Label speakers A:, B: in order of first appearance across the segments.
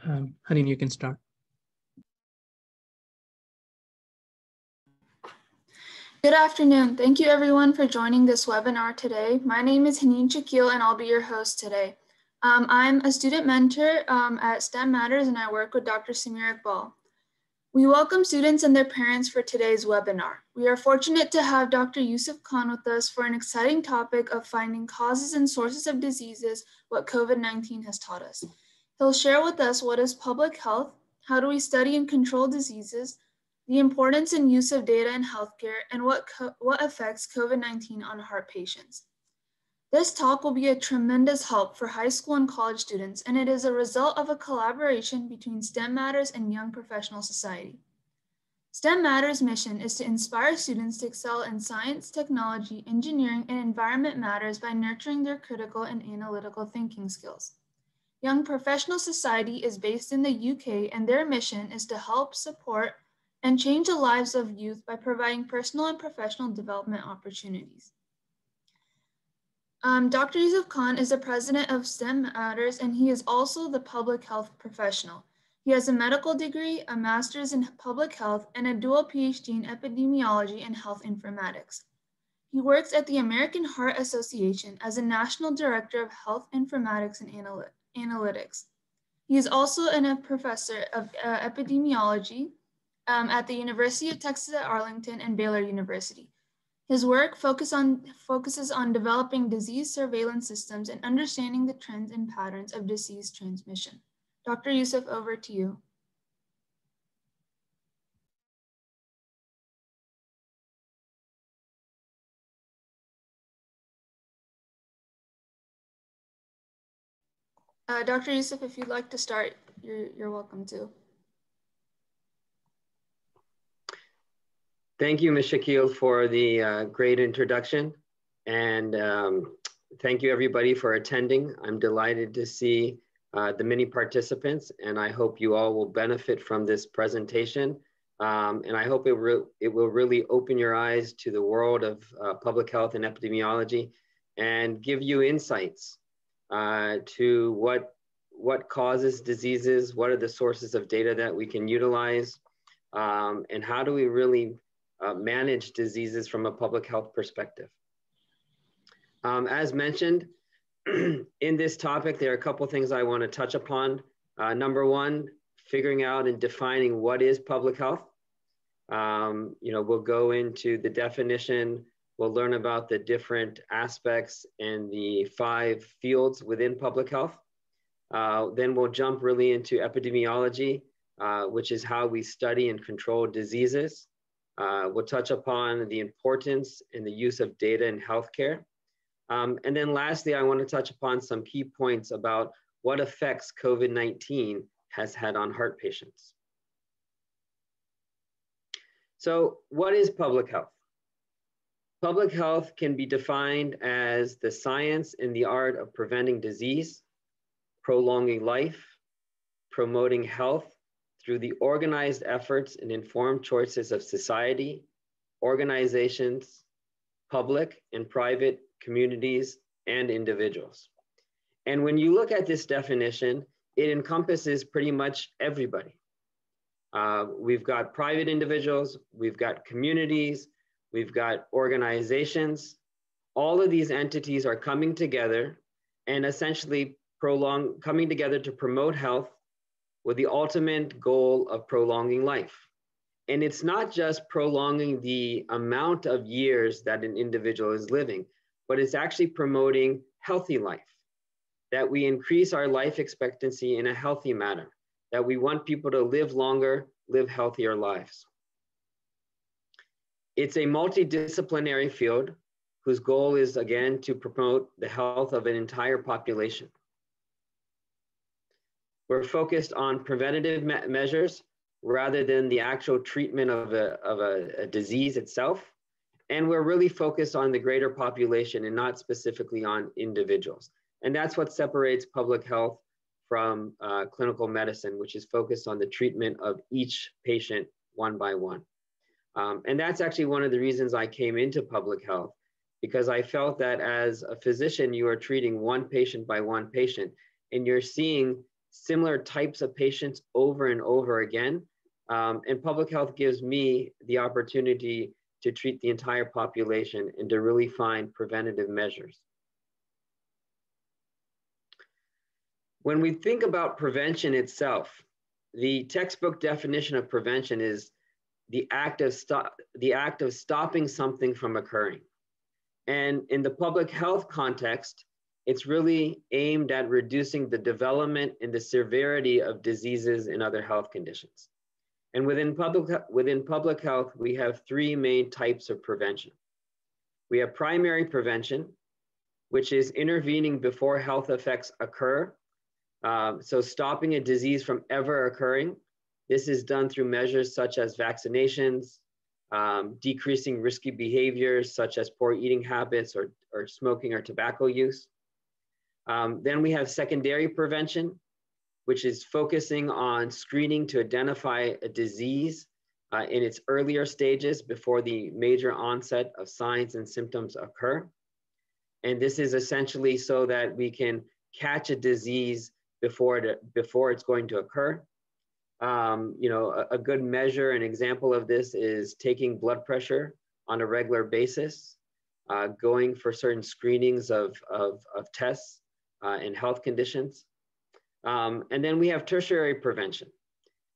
A: Hanin, you can start.
B: Good afternoon. Thank you everyone for joining this webinar today. My name is Hanin Shakil and I'll be your host today. I'm a student mentor at STEMatters and I work with Dr. Samir Iqbal. We welcome students and their parents for today's webinar. We are fortunate to have Dr. Yosef Khan with us for an exciting topic of finding causes and sources of diseases, what COVID-19 has taught us. He'll share with us what is public health, how do we study and control diseases, the importance and use of data in healthcare, and what affects COVID-19 on heart patients. This talk will be a tremendous help for high school and college students, and it is a result of a collaboration between STEMatters and Young Professional Society. STEMatters' mission is to inspire students to excel in science, technology, engineering, and environment matters by nurturing their critical and analytical thinking skills. Young Professional Society is based in the UK, and their mission is to help support and change the lives of youth by providing personal and professional development opportunities. Dr. Yosef Khan is the president of STEMatters, and he is also the public health professional. He has a medical degree, a master's in public health, and a dual PhD in epidemiology and health informatics. He works at the American Heart Association as a national director of health informatics and analytics. He is also a professor of epidemiology at the University of Texas at Arlington and Baylor University. His work focuses on developing disease surveillance systems and understanding the trends and patterns of disease transmission. Dr. Yosef, over to you. Dr. Yosef, if you'd like to start, you're welcome to.
C: Thank you, Ms. Shakil, for the great introduction. And thank you, everybody, for attending. I'm delighted to see the many participants, and I hope you all will benefit from this presentation. And I hope it will really open your eyes to the world of public health and epidemiology and give you insights to what causes diseases, what are the sources of data that we can utilize, and how do we really manage diseases from a public health perspective. As mentioned, in this topic, there are a couple things I want to touch upon. Number one, figuring out and defining what is public health. We'll go into the definition. We'll learn about the different aspects and the 5 fields within public health. Then we'll jump really into epidemiology, which is how we study and control diseases. We'll touch upon the importance and the use of data in healthcare. And then lastly, I want to touch upon some key points about what effects COVID-19 has had on heart patients. So what is public health? Public health can be defined as the science and the art of preventing disease, prolonging life, promoting health through the organized efforts and informed choices of society, organizations, public and private communities, and individuals. And when you look at this definition, it encompasses pretty much everybody. We've got private individuals, we've got communities, we've got organizations. All of these entities are coming together and essentially coming together to promote health with the ultimate goal of prolonging life. And it's not just prolonging the amount of years that an individual is living, but it's actually promoting healthy life, that we increase our life expectancy in a healthy manner, that we want people to live longer, live healthier lives. It's a multidisciplinary field whose goal is, again, to promote the health of an entire population. We're focused on preventative measures rather than the actual treatment of a disease itself. And we're really focused on the greater population and not specifically on individuals. And that's what separates public health from clinical medicine, which is focused on the treatment of each patient one by one. And that's actually one of the reasons I came into public health, because I felt that as a physician, you are treating one patient by one patient, and you're seeing similar types of patients over and over again. And public health gives me the opportunity to treat the entire population and to really find preventative measures. When we think about prevention itself, the textbook definition of prevention is the act of stopping something from occurring. And in the public health context, it's really aimed at reducing the development and the severity of diseases and other health conditions. And within public health, we have three main types of prevention. We have primary prevention, which is intervening before health effects occur. So stopping a disease from ever occurring. This is done through measures such as vaccinations, decreasing risky behaviors such as poor eating habits or smoking or tobacco use. Then we have secondary prevention, which is focusing on screening to identify a disease in its earlier stages before the major onset of signs and symptoms occur. And this is essentially so that we can catch a disease before it's going to occur. A good measure, an example of this is taking blood pressure on a regular basis, going for certain screenings of tests and health conditions. And then we have tertiary prevention.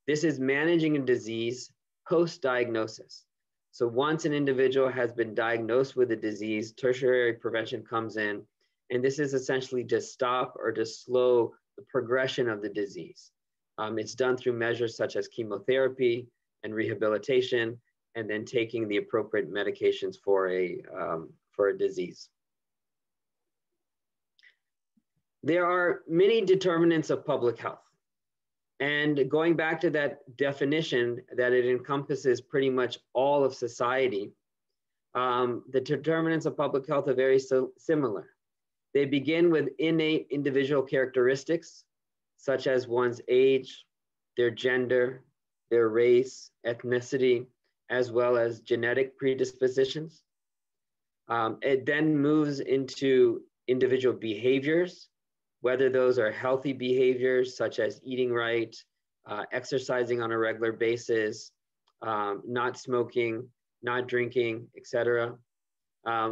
C: This is managing a disease post-diagnosis. So once an individual has been diagnosed with a disease, tertiary prevention comes in, and this is essentially to stop or to slow the progression of the disease. It's done through measures such as chemotherapy and rehabilitation, and then taking the appropriate medications for a disease. There are many determinants of public health. And going back to that definition that it encompasses pretty much all of society, the determinants of public health are very similar. They begin with innate individual characteristics, such as one's age, their gender, their race, ethnicity, as well as genetic predispositions. It then moves into individual behaviors, whether those are healthy behaviors, such as eating right, exercising on a regular basis, not smoking, not drinking, etc.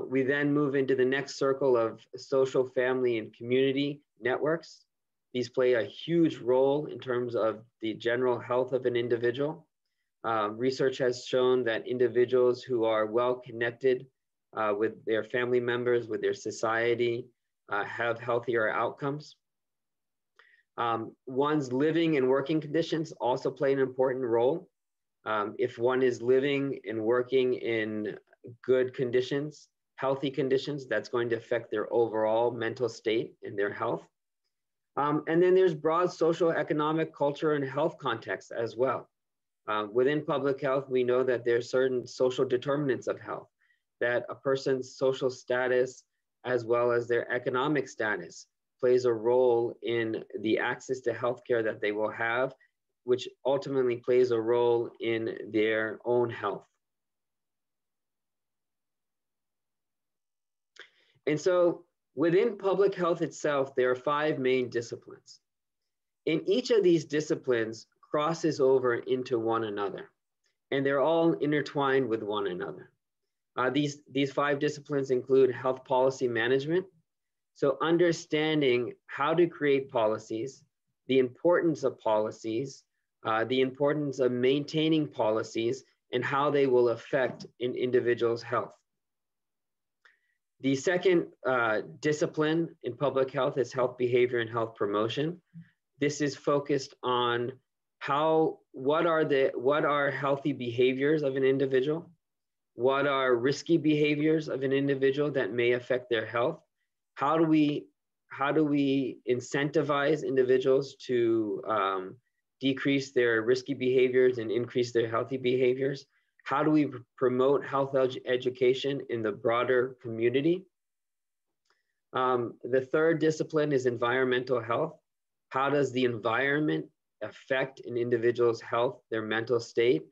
C: We then move into the next circle of social, family, and community networks. These play a huge role in terms of the general health of an individual. Research has shown that individuals who are well connected with their family members, with their society, have healthier outcomes. One's living and working conditions also play an important role. If one is living and working in good conditions, healthy conditions, that's going to affect their overall mental state and their health. And then there's broad social, economic, culture, and health contexts as well. Within public health, we know that there's certain social determinants of health, that a person's social status as well as their economic status plays a role in the access to healthcare that they will have, which ultimately plays a role in their own health. And so within public health itself, there are 5 main disciplines. And each of these disciplines crosses over into one another, and they're all intertwined with one another. These 5 disciplines include health policy management. So understanding how to create policies, the importance of policies, the importance of maintaining policies, and how they will affect an individual's health. The second discipline in public health is health behavior and health promotion. This is focused on what are healthy behaviors of an individual? What are risky behaviors of an individual that may affect their health? How do we incentivize individuals to decrease their risky behaviors and increase their healthy behaviors? How do we promote health education in the broader community? The third discipline is environmental health. How does the environment affect an individual's health, their mental state?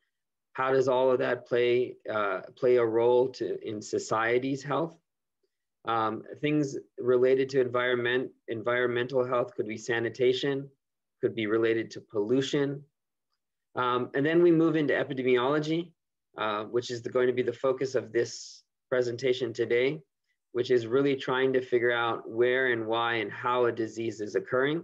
C: How does all of that play a role in society's health? Things related to environmental health could be sanitation, could be related to pollution. And then we move into epidemiology, which is going to be the focus of this presentation today, which is really trying to figure out where and why and how a disease is occurring.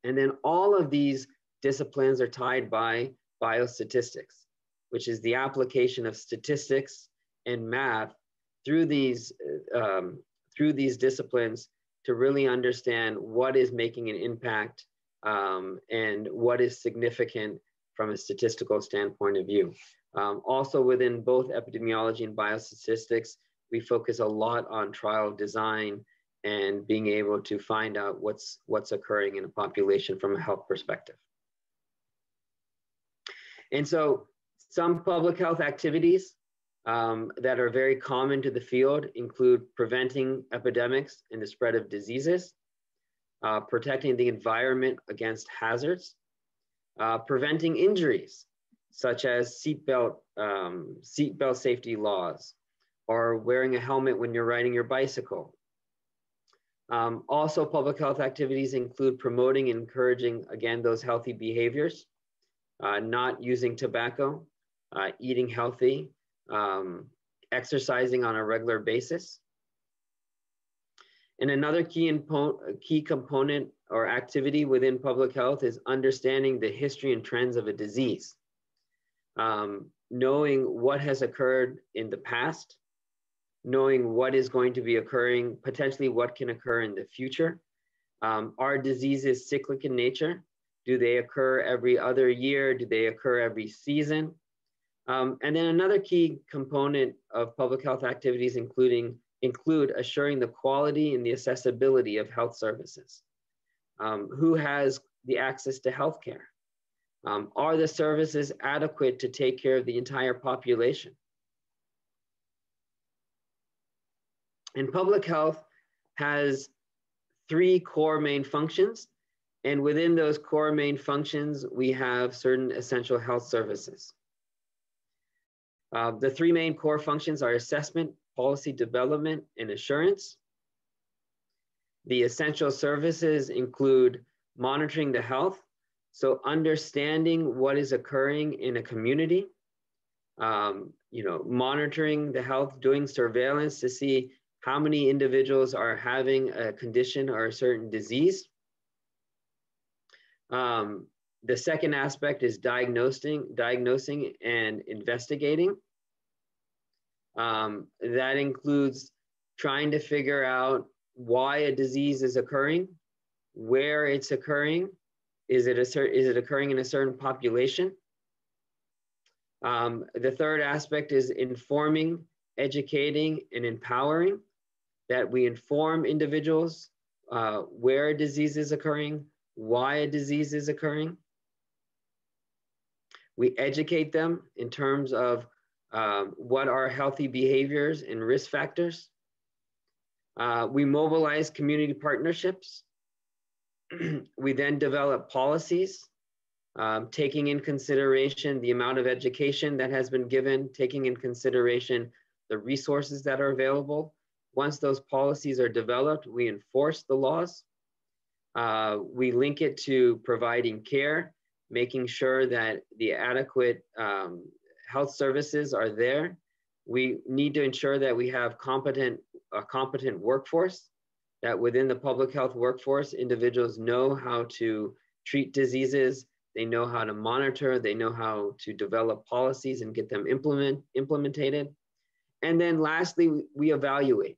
C: And then all of these disciplines are tied by biostatistics, which is the application of statistics and math through these disciplines to really understand what is making an impact and what is significant from a statistical standpoint of view. Also within both epidemiology and biostatistics, we focus a lot on trial design and being able to find out what's occurring in a population from a health perspective. And so some public health activities that are very common to the field include preventing epidemics and the spread of diseases, protecting the environment against hazards, preventing injuries, such as seatbelt safety laws, or wearing a helmet when you're riding your bicycle. Also, public health activities include promoting and encouraging, again, those healthy behaviors, not using tobacco, eating healthy, exercising on a regular basis. And another key component or activity within public health is understanding the history and trends of a disease. Knowing what has occurred in the past, knowing what is going to be occurring, potentially what can occur in the future. Are diseases cyclic in nature? Do they occur every other year? Do they occur every season? And then another key component of public health activities include assuring the quality and the accessibility of health services. Who has the access to healthcare? Are the services adequate to take care of the entire population? And public health has three core main functions. And within those core main functions, we have certain essential health services. The three main core functions are assessment, policy development, and assurance. The essential services include monitoring the health, so understanding what is occurring in a community, monitoring the health, doing surveillance to see how many individuals are having a condition or a certain disease. The second aspect is diagnosing and investigating. That includes trying to figure out why a disease is occurring, where it's occurring, is it occurring in a certain population? The third aspect is informing, educating, and empowering, that we inform individuals where a disease is occurring, why a disease is occurring. We educate them in terms of what are healthy behaviors and risk factors. We mobilize community partnerships. We then develop policies, taking in consideration the amount of education that has been given, taking in consideration the resources that are available. Once those policies are developed, we enforce the laws. We link it to providing care, making sure that the adequate health services are there. We need to ensure that we have a competent workforce, that within the public health workforce, individuals know how to treat diseases, they know how to monitor, they know how to develop policies and get them implemented. And then lastly, we evaluate.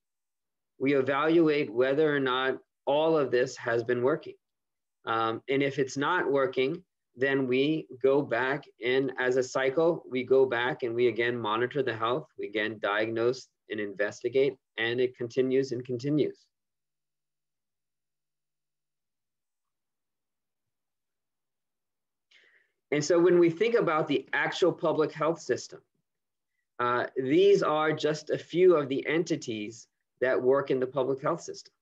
C: We evaluate whether or not all of this has been working. And if it's not working, then we go back, and as a cycle, we go back and we again monitor the health, we again diagnose and investigate, and it continues and continues. And so when we think about the actual public health system, these are just a few of the entities that work in the public health system.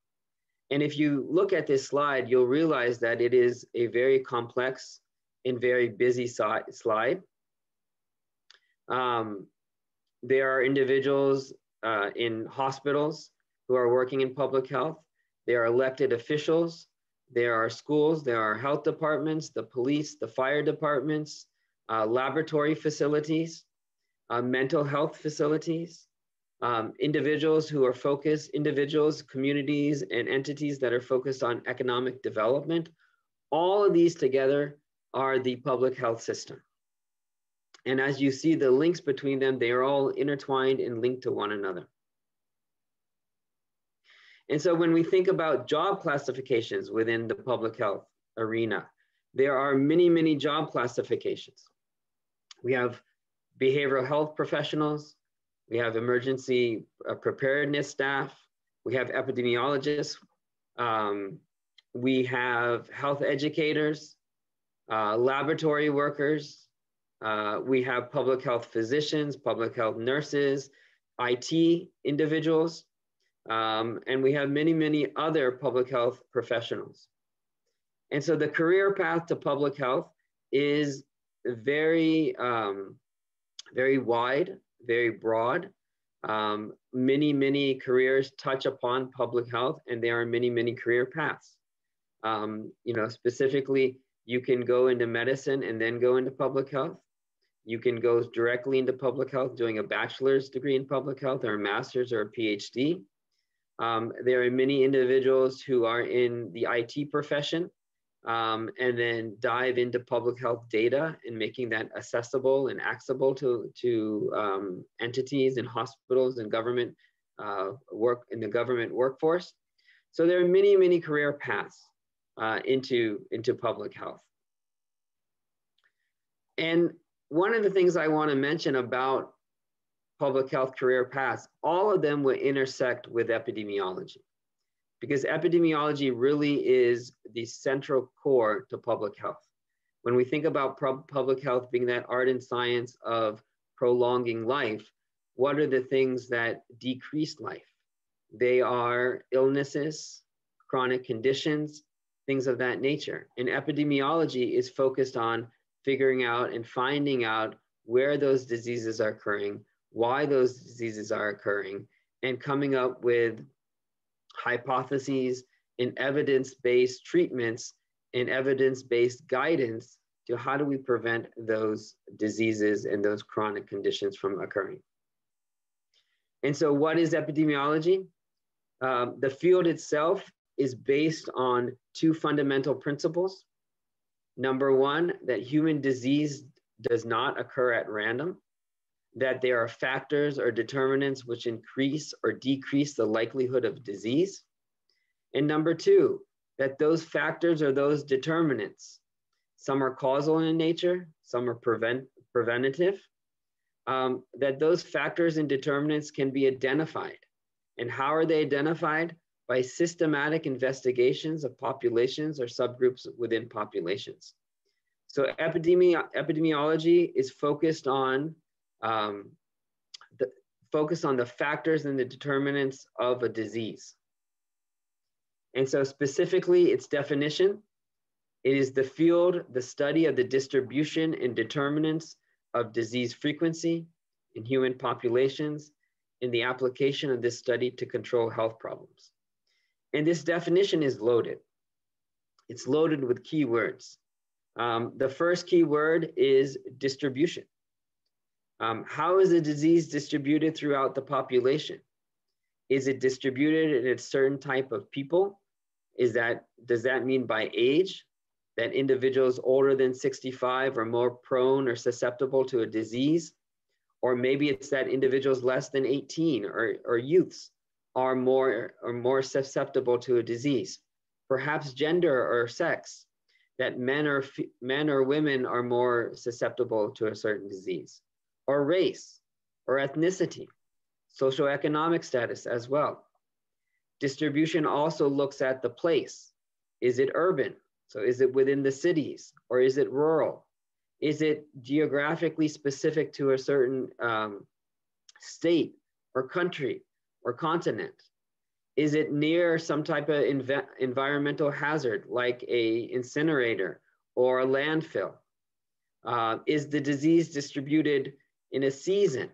C: And if you look at this slide, you'll realize that it is a very complex and very busy slide. There are individuals in hospitals who are working in public health. There are elected officials There are schools, there are health departments, the police, the fire departments, laboratory facilities, mental health facilities, individuals who are focused, individuals, communities, and entities that are focused on economic development. All of these together are the public health system. And as you see the links between them, they are all intertwined and linked to one another. And so when we think about job classifications within the public health arena, there are many, many job classifications. We have behavioral health professionals, we have emergency preparedness staff, we have epidemiologists, we have health educators, laboratory workers, we have public health physicians, public health nurses, IT individuals, and we have many, many other public health professionals. And so the career path to public health is very, very wide, very broad. Many, many careers touch upon public health, and there are many, many career paths. Specifically, you can go into medicine and then go into public health. You can go directly into public health doing a bachelor's degree in public health or a master's or a PhD. There are many individuals who are in the IT profession and then dive into public health data and making that accessible and accessible to entities and hospitals and government work in the government workforce. So there are many, many career paths into public health. And one of the things I want to mention about public health career paths, all of them will intersect with epidemiology, because epidemiology really is the central core to public health. When we think about public health being that art and science of prolonging life, what are the things that decrease life? They are illnesses, chronic conditions, things of that nature. And epidemiology is focused on figuring out and finding out where those diseases are occurring, why those diseases are occurring, and coming up with hypotheses and evidence-based treatments and evidence-based guidance to how do we prevent those diseases and those chronic conditions from occurring. And so what is epidemiology? The field itself is based on two fundamental principles. Number one, that human disease does not occur at random, that there are factors or determinants which increase or decrease the likelihood of disease. And number two, that those factors or those determinants, some are causal in nature, some are preventative, that those factors and determinants can be identified. And how are they identified? By systematic investigations of populations or subgroups within populations. So epidemiology is focused on the factors and the determinants of a disease. And so specifically its definition, it is the field, the study of the distribution and determinants of disease frequency in human populations in the application of this study to control health problems. And this definition is loaded. It's loaded with keywords. The first keyword is distribution. How is a disease distributed throughout the population? Is it distributed in a certain type of people? Does that mean by age? That individuals older than 65 are more prone or susceptible to a disease? Or maybe it's that individuals less than 18 or youths are more susceptible to a disease. Perhaps gender or sex, that men or women are more susceptible to a certain disease. Or race or ethnicity, socioeconomic status as well. Distribution also looks at the place. Is it urban? So is it within the cities or is it rural? Is it geographically specific to a certain state or country or continent? Is it near some type of environmental hazard like a incinerator or a landfill? Is the disease distributed in a season?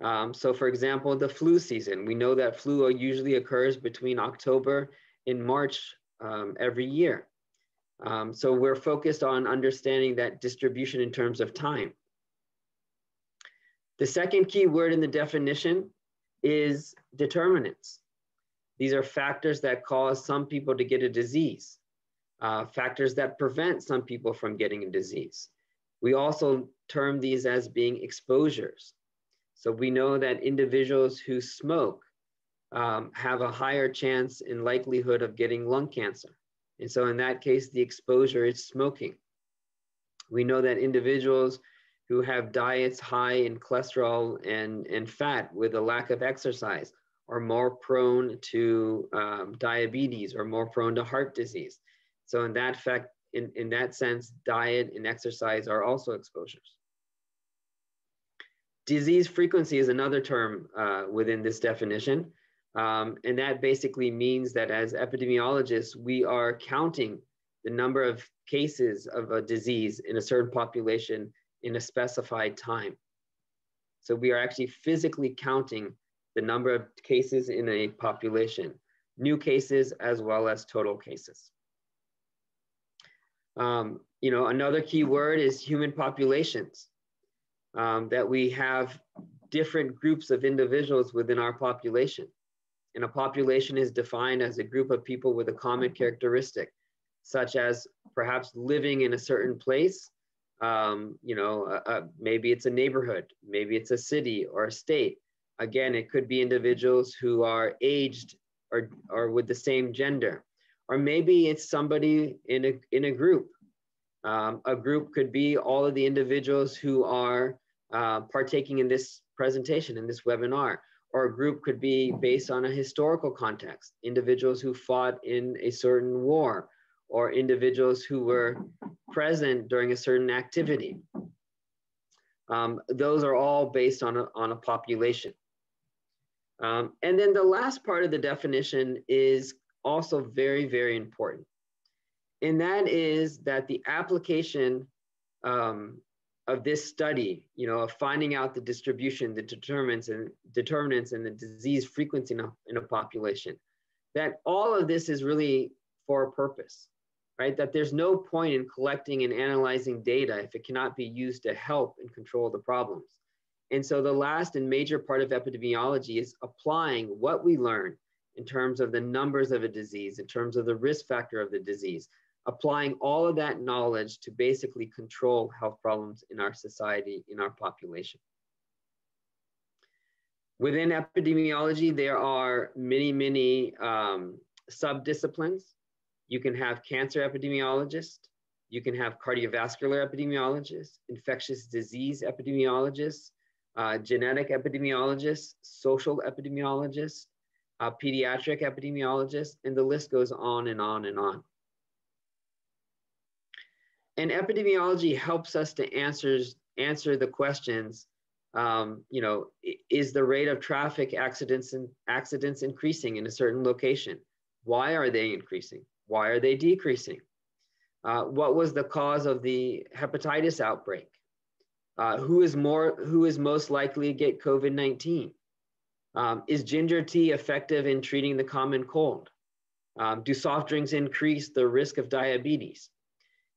C: So for example, the flu season, we know that flu usually occurs between October and March every year. So we're focused on understanding that distribution in terms of time. The second key word in the definition is determinants. These are factors that cause some people to get a disease, factors that prevent some people from getting a disease. We also term these as being exposures. So we know that individuals who smoke have a higher chance and likelihood of getting lung cancer. And so in that case, the exposure is smoking. We know that individuals who have diets high in cholesterol and fat with a lack of exercise are more prone to diabetes or more prone to heart disease. So in that sense, diet and exercise are also exposures. Disease frequency is another term within this definition. And that basically means that as epidemiologists, we are counting the number of cases of a disease in a certain population in a specified time. So we are actually physically counting the number of cases in a population, new cases as well as total cases. Another key word is human populations, that we have different groups of individuals within our population. And a population is defined as a group of people with a common characteristic, such as perhaps living in a certain place. Maybe it's a neighborhood, maybe it's a city or a state. Again, it could be individuals who are aged or with the same gender, or maybe it's somebody in a group. A group could be all of the individuals who are partaking in this presentation, in this webinar. Or a group could be based on a historical context, individuals who fought in a certain war, or individuals who were present during a certain activity. Those are all based on a population. And then the last part of the definition is also very, very important. And that is that the application of this study, of finding out the distribution, the determinants and the disease frequency in a population, that all of this is really for a purpose, right? That there's no point in collecting and analyzing data if it cannot be used to help and control the problems. And so the last and major part of epidemiology is applying what we learn in terms of the numbers of a disease, in terms of the risk factor of the disease, applying all of that knowledge to basically control health problems in our society, in our population. Within epidemiology, there are many, many subdisciplines. You can have cancer epidemiologists, you can have cardiovascular epidemiologists, infectious disease epidemiologists, genetic epidemiologists, social epidemiologists, pediatric epidemiologists, and the list goes on and on and on. And epidemiology helps us to answer the questions, is the rate of traffic accidents increasing in a certain location? Why are they increasing? Why are they decreasing? What was the cause of the hepatitis outbreak? Who is most likely to get COVID-19? Is ginger tea effective in treating the common cold? Do soft drinks increase the risk of diabetes?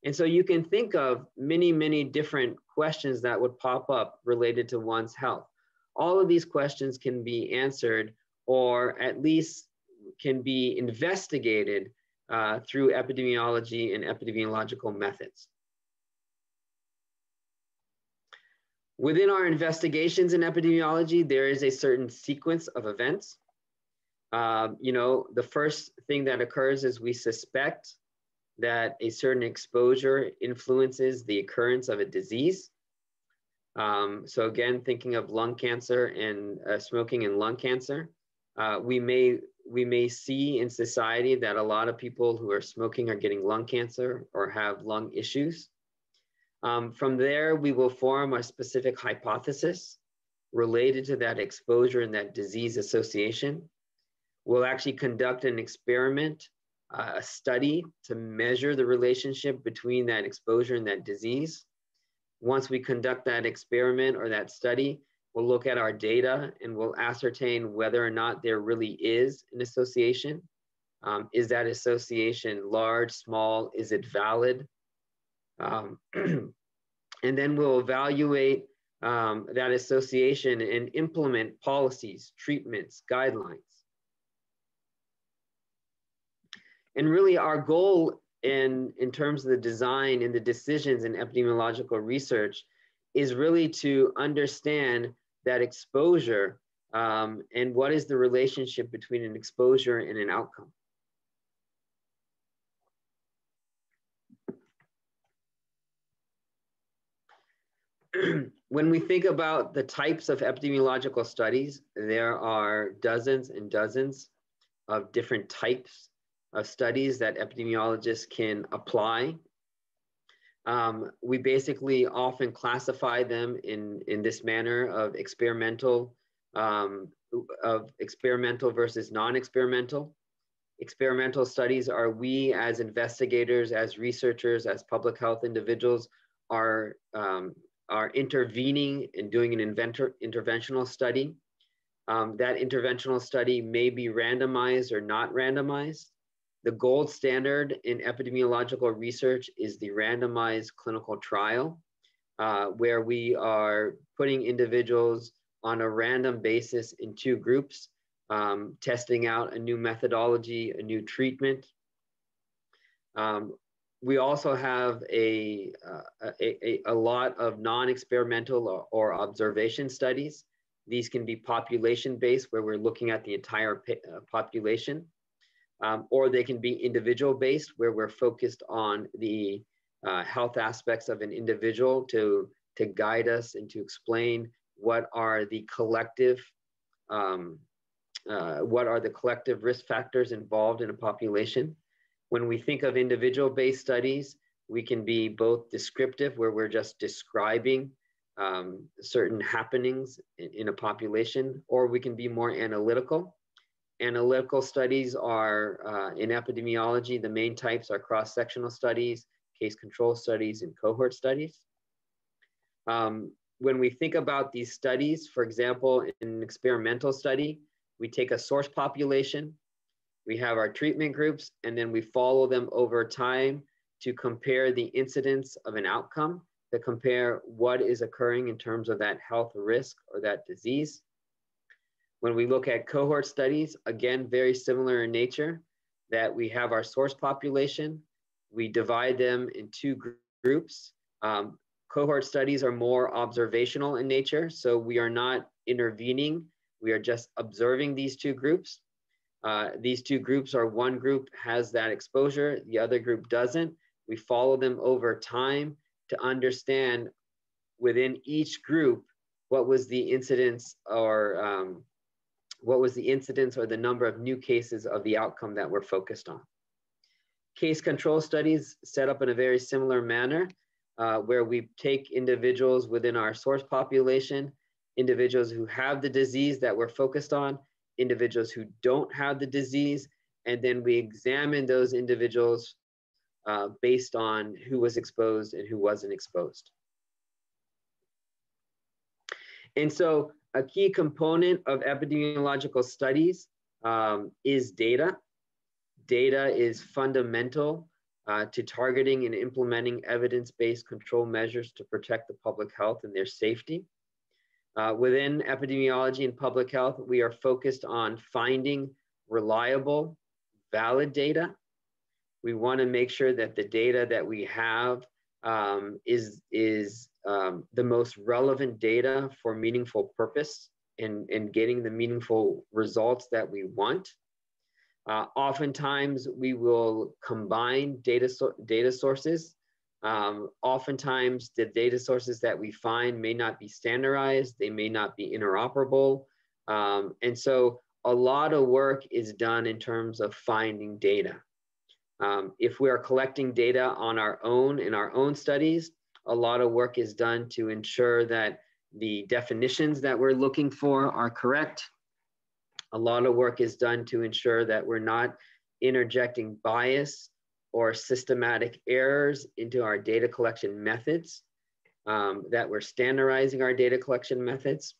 C: And so you can think of many, many different questions that would pop up related to one's health. All of these questions can be answered, or at least can be investigated through epidemiology and epidemiological methods. Within our investigations in epidemiology, there is a certain sequence of events. The first thing that occurs is we suspect that a certain exposure influences the occurrence of a disease. So again, thinking of lung cancer and smoking and lung cancer, we may see in society that a lot of people who are smoking are getting lung cancer or have lung issues. From there, we will form a specific hypothesis related to that exposure and that disease association. We'll actually conduct an experiment, a study to measure the relationship between that exposure and that disease. Once we conduct that experiment or that study, we'll look at our data and we'll ascertain whether or not there really is an association. Is that association large, small? Is it valid? And then we'll evaluate that association and implement policies, treatments, guidelines. And really our goal in terms of the design and the decisions in epidemiological research is really to understand that exposure and what is the relationship between an exposure and an outcome. When we think about the types of epidemiological studies, there are dozens and dozens of different types of studies that epidemiologists can apply. We basically often classify them in this manner of experimental versus non-experimental. Experimental studies are we as investigators, as researchers, as public health individuals are intervening and doing an interventional study. That interventional study may be randomized or not randomized. The gold standard in epidemiological research is the randomized clinical trial, where we are putting individuals on a random basis in two groups, testing out a new methodology, a new treatment. We also have a lot of non-experimental or observation studies. These can be population-based, where we're looking at the entire population, or they can be individual-based, where we're focused on the health aspects of an individual to guide us and to explain what are the collective risk factors involved in a population. When we think of individual-based studies, we can be both descriptive, where we're just describing certain happenings in a population, or we can be more analytical. Analytical studies are, in epidemiology, the main types are cross-sectional studies, case control studies, and cohort studies. When we think about these studies, for example, in an experimental study, we take a source population, we have our treatment groups, and then we follow them over time to compare the incidence of an outcome, to compare what is occurring in terms of that health risk or that disease. When we look at cohort studies, again, very similar in nature, that we have our source population, we divide them in two groups. Cohort studies are more observational in nature, so we are not intervening, we are just observing these two groups. These two groups are, one group has that exposure, the other group doesn't. We follow them over time to understand within each group what was the incidence or the number of new cases of the outcome that we're focused on. Case control studies set up in a very similar manner, where we take individuals within our source population, individuals who have the disease that we're focused on, individuals who don't have the disease, and then we examine those individuals based on who was exposed and who wasn't exposed. And so a key component of epidemiological studies is data. Data is fundamental to targeting and implementing evidence-based control measures to protect the public health and their safety. Within epidemiology and public health, we are focused on finding reliable, valid data. We want to make sure that the data that we have is the most relevant data for meaningful purpose and getting the meaningful results that we want. Oftentimes, we will combine data sources. Oftentimes, the data sources that we find may not be standardized, they may not be interoperable. And so a lot of work is done in terms of finding data. If we are collecting data on our own in our own studies, a lot of work is done to ensure that the definitions that we're looking for are correct. A lot of work is done to ensure that we're not interjecting bias or systematic errors into our data collection methods, that we're standardizing our data collection methods.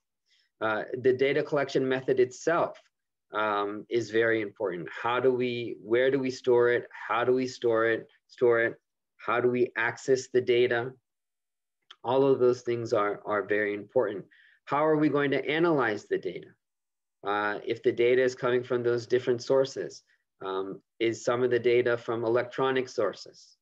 C: The data collection method itself is very important. Where do we store it? How do we store it? How do we access the data? All of those things are very important. How are we going to analyze the data? If the data is coming from those different sources, is some of the data from electronic sources?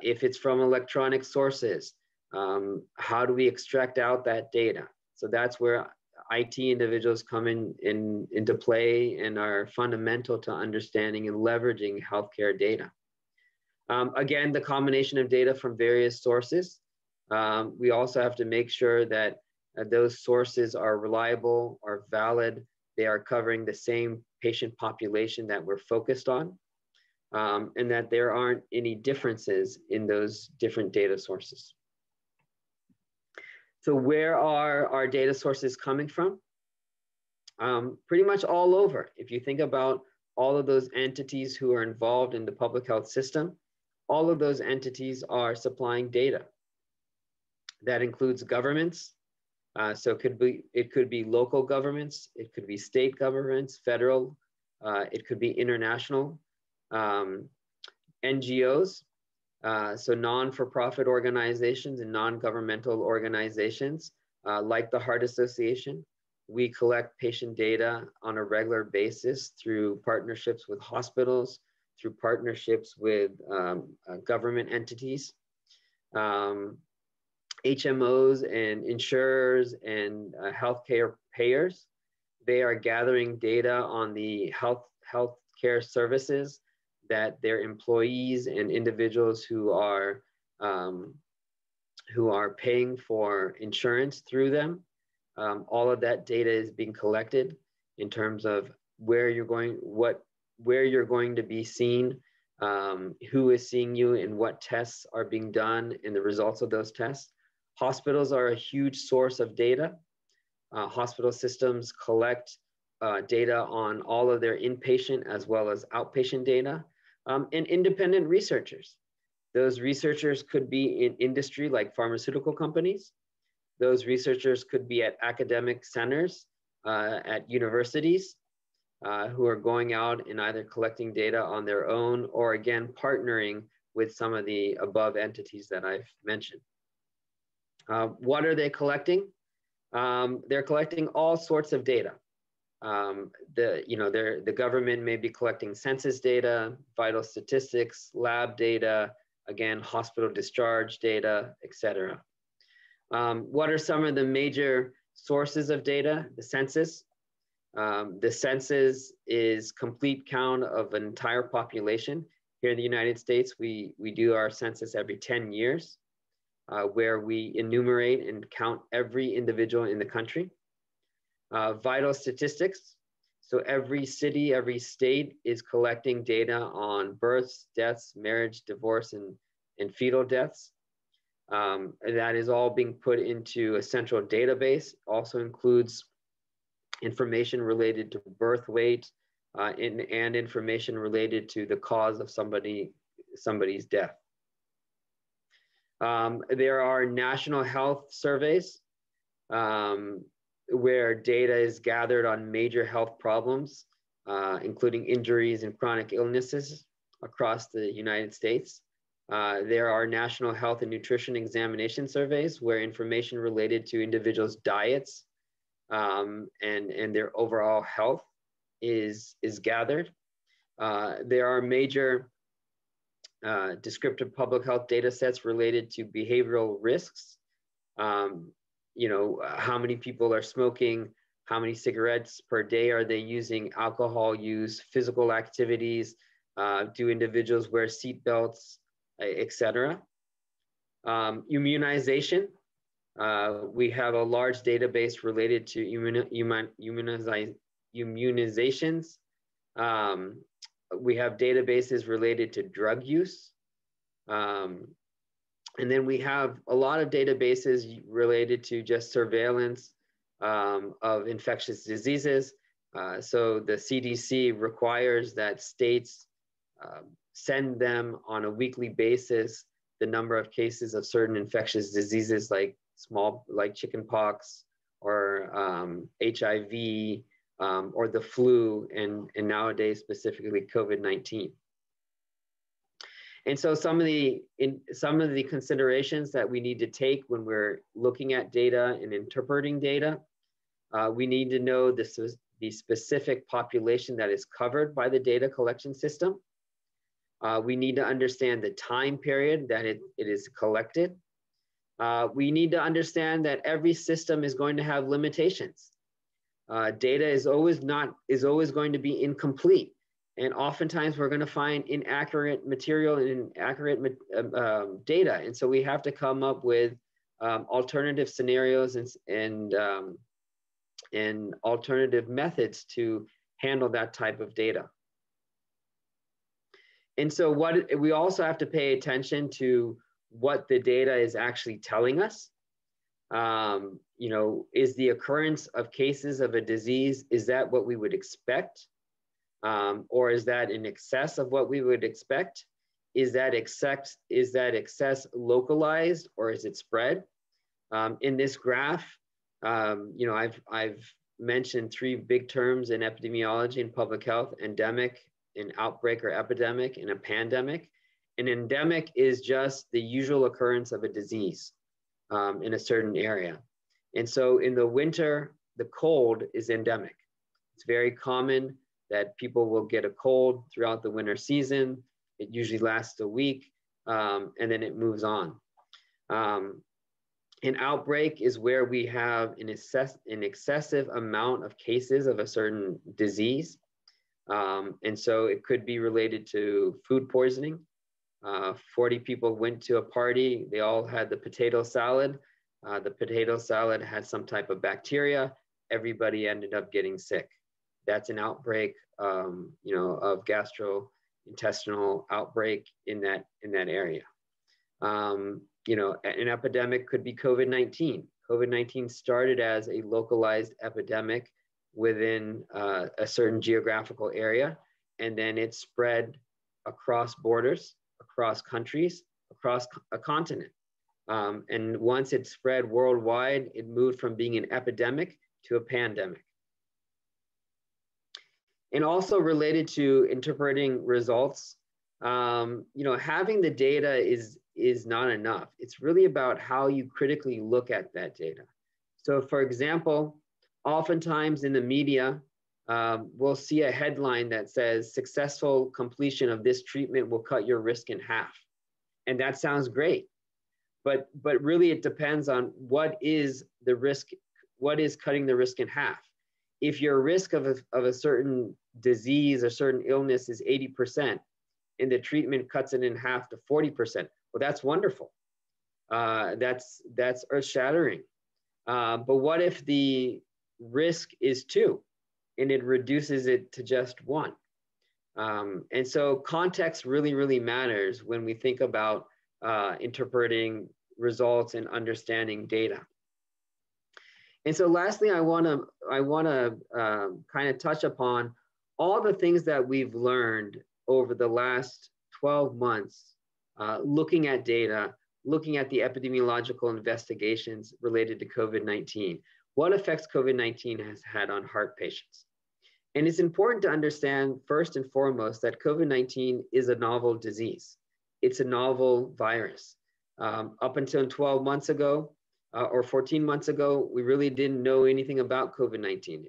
C: If it's from electronic sources, how do we extract out that data? So that's where IT individuals come into play and are fundamental to understanding and leveraging healthcare data. Again, the combination of data from various sources. We also have to make sure that those sources are reliable, are valid, they are covering the same patient population that we're focused on, and that there aren't any differences in those different data sources. So where are our data sources coming from? Pretty much all over. If you think about all of those entities who are involved in the public health system, all of those entities are supplying data. That includes governments. So it could be local governments, it could be state governments, federal, it could be international, NGOs, so non-for-profit organizations and non-governmental organizations like the Heart Association. We collect patient data on a regular basis through partnerships with hospitals, through partnerships with government entities. HMOs and insurers and healthcare payers, they are gathering data on the healthcare services that their employees and individuals who are paying for insurance through them. All of that data is being collected in terms of where you're going to be seen, who is seeing you, and what tests are being done, and the results of those tests. Hospitals are a huge source of data. Hospital systems collect data on all of their inpatient as well as outpatient data, and independent researchers. Those researchers could be in industry like pharmaceutical companies. Those researchers could be at academic centers, at universities, who are going out and either collecting data on their own or again, partnering with some of the above entities that I've mentioned. What are they collecting? They're collecting all sorts of data. The government may be collecting census data, vital statistics, lab data, again, hospital discharge data, et cetera. What are some of the major sources of data? The census. The census is complete count of an entire population. Here in the United States, we do our census every 10 years. Where we enumerate and count every individual in the country. Vital statistics. So every city, every state is collecting data on births, deaths, marriage, divorce, and fetal deaths. That is all being put into a central database. Also includes information related to birth weight and information related to the cause of somebody's death. There are national health surveys where data is gathered on major health problems, including injuries and chronic illnesses across the United States. There are national health and nutrition examination surveys where information related to individuals' diets and their overall health is gathered. There are major descriptive public health data sets related to behavioral risks. How many people are smoking, how many cigarettes per day are they using, alcohol use, physical activities, do individuals wear seat belts, et cetera. Immunization. We have a large database related to immunizations. We have databases related to drug use. And then we have a lot of databases related to just surveillance of infectious diseases. So the CDC requires that states send them on a weekly basis the number of cases of certain infectious diseases like chickenpox or HIV or the flu, and nowadays specifically COVID-19. And so some of the considerations that we need to take when we're looking at data and interpreting data, we need to know the specific population that is covered by the data collection system. We need to understand the time period that it is collected. We need to understand that every system is going to have limitations. Data is always going to be incomplete. And oftentimes we're going to find inaccurate material and inaccurate data. And so we have to come up with alternative scenarios and alternative methods to handle that type of data. And so we also have to pay attention to what the data is actually telling us. You know, is the occurrence of cases of a disease, is that what we would expect? Or is that in excess of what we would expect? Is that excess localized, or is it spread? In this graph, you know, I've mentioned three big terms in epidemiology and public health: endemic, an outbreak or epidemic, and a pandemic. An endemic is just the usual occurrence of a disease in a certain area. And so in the winter, the cold is endemic. It's very common that people will get a cold throughout the winter season. It usually lasts a week, and then it moves on. An outbreak is where we have an excessive amount of cases of a certain disease. And so it could be related to food poisoning. 40 people went to a party. They all had the potato salad. The potato salad had some type of bacteria. Everybody ended up getting sick. That's an outbreak, you know, of gastrointestinal outbreak in that area. You know, an epidemic could be COVID-19. COVID-19 started as a localized epidemic within a certain geographical area, and then it spread across borders, across countries, across a continent. And once it spread worldwide, it moved from being an epidemic to a pandemic. And also related to interpreting results, you know, having the data is not enough. It's really about how you critically look at that data. So for example, oftentimes in the media, we'll see a headline that says, "Successful completion of this treatment will cut your risk in half." And that sounds great. But really it depends on what is the risk, what is cutting the risk in half. If your risk of a certain disease or certain illness is 80%, and the treatment cuts it in half to 40%, well, that's wonderful. That's earth-shattering. But what if the risk is 2 and it reduces it to just 1? And so context really matters when we think about interpreting results and understanding data. And so lastly, I want to kind of touch upon all the things that we've learned over the last 12 months, looking at data, looking at the epidemiological investigations related to COVID-19. What effects COVID-19 has had on heart patients. And it's important to understand first and foremost that COVID-19 is a novel disease. It's a novel virus. Up until 12 months ago, or 14 months ago, we really didn't know anything about COVID-19.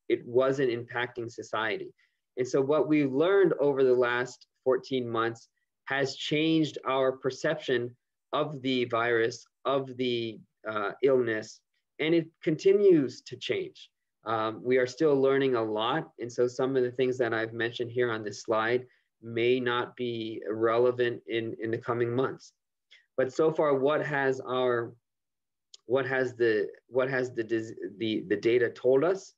C: It wasn't impacting society. And so what we've learned over the last 14 months has changed our perception of the virus, of the illness, and it continues to change. We are still learning a lot. And so some of the things that I've mentioned here on this slide may not be relevant in the coming months. But so far, what has the data told us?